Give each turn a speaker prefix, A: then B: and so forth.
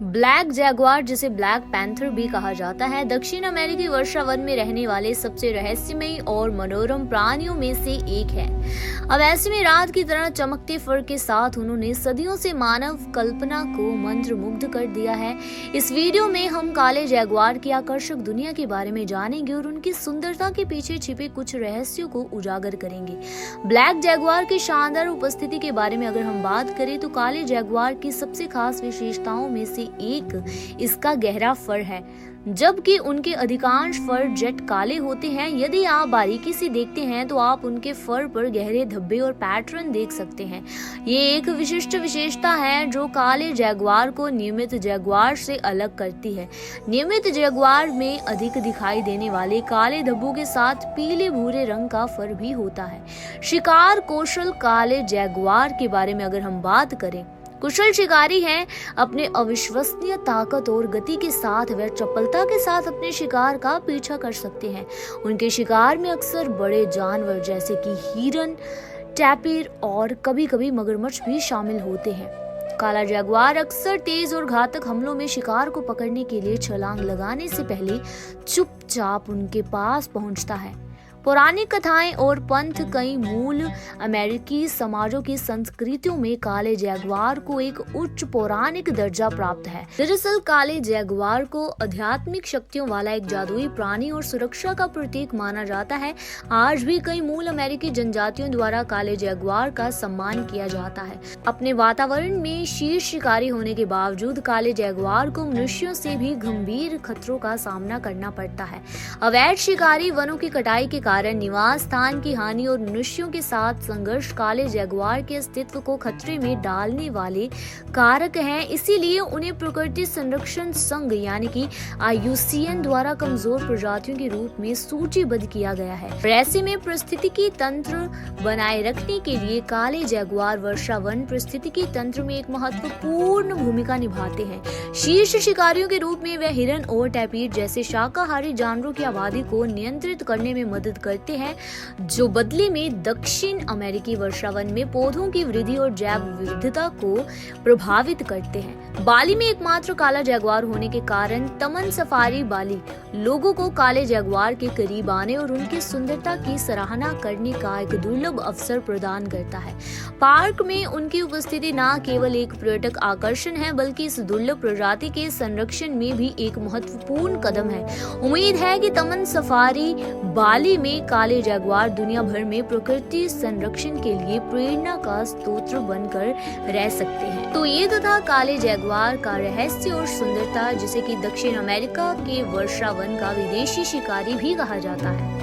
A: Black Jaguar, जिसे black panther भी कहा जाता है, दक्षिण अमेरिकी वर्षावन में रहने वाले सबसे रहस्यमयी और मनोरम प्राणियों में से एक है। अब ऐसे में रात की तरह चमकते फर के साथ उन्होंने सदियों से मानव कल्पना को मंत्रमुग्ध कर दिया है। इस वीडियो में हम काले जैगुआर की आकर्षक दुनिया के बारे में जानेंगे और उनकी सुंदरता के पीछे छिपे कुछ रहस्यों को उजागर करेंगे। ब्लैक जैगुआर की शानदार उपस्थिति के बारे में अगर हम बात करें तो काले जैगुआर की सबसे खास विशेषताओं में से एक इसका गहरा फर है, जबकि उनके अधिकांश फर जेट काले होते हैं। यदि आप बारीकी से देखते हैं तो आप उनके फर पर गहरे धब्बे और पैटर्न देख सकते हैं। ये एक विशिष्ट विशेषता है जो काले जैगुआर को नियमित जैगुआर से अलग करती है। नियमित जैगुआर में अधिक दिखाई देने वाले काले धब्बों के साथ पीले भूरे रंग का फर भी होता है। शिकार कौशल काले जैगुआर के बारे में अगर हम बात करें, कुशल शिकारी हैं। अपने अविश्वसनीय ताकत और गति के साथ वे चपलता के साथ अपने शिकार का पीछा कर सकते हैं। उनके शिकार में अक्सर बड़े जानवर जैसे कि हिरन, टैपिर और कभी-कभी मगरमच्छ भी शामिल होते हैं। काला जैगुआर अक्सर तेज और घातक हमलों में शिकार को पकड़ने के लिए छलांग लगाने से पहले चुपचाप उनके पास पहुंचता है। पौराणिक कथाएं और पंथ कई मूल अमेरिकी समाजों की संस्कृतियों में काले जैगुआर को एक उच्च पौराणिक दर्जा प्राप्त है। दरअसल काले जैगुआर को आध्यात्मिक शक्तियों वाला एक जादुई प्राणी और सुरक्षा का प्रतीक माना जाता है। आज भी कई मूल अमेरिकी जनजातियों द्वारा काले जैगुआर का सम्मान किया जाता है। अपने वातावरण में शीर्ष शिकारी होने के बावजूद काले जैगुआर को मनुष्यों से भी गंभीर खतरों का सामना करना पड़ता है। अवैध शिकारी, वनों की कटाई के कारण निवास स्थान की हानि और मनुष्यों के साथ संघर्ष काले जैगुआर के अस्तित्व को खतरे में डालने वाले कारक हैं। इसीलिए उन्हें प्रकृति संरक्षण संघ यानी कि IUCN द्वारा कमजोर प्रजातियों के रूप में सूचीबद्ध किया गया है। ऐसे में पारिस्थितिकी तंत्र बनाए रखने के लिए काले जैगुआर वर्षावन पारिस्थितिकी तंत्र में एक महत्वपूर्ण भूमिका निभाते हैं। शीर्ष शिकारियों के रूप में वे हिरन और टैपिर जैसे शाकाहारी जानवरों की आबादी को नियंत्रित करने में मदद करते हैं, जो बदले में दक्षिण अमेरिकी वर्षावन में पौधों की वृद्धि और जैव विविधता को प्रभावित करते हैं। बाली में एकमात्र काला जैगुआर होने के कारण तमन सफारी बाली लोगों को काले जैगुआर के करीब आने और उनकी सुंदरता की सराहना करने का एक दुर्लभ अवसर प्रदान करता है। पार्क में उनकी उपस्थिति न केवल एक पर्यटक आकर्षण है, बल्कि इस दुर्लभ प्रजाति के संरक्षण में भी एक महत्वपूर्ण कदम है। उम्मीद है कि तमन सफारी बाली में काले जैगुआर दुनिया भर में प्रकृति संरक्षण के लिए प्रेरणा का स्रोत बनकर रह सकते हैं। तो ये तो था काले जैगुआर का रहस्य और सुंदरता, जिसे कि दक्षिण अमेरिका के वर्षावन का विदेशी शिकारी भी कहा जाता है।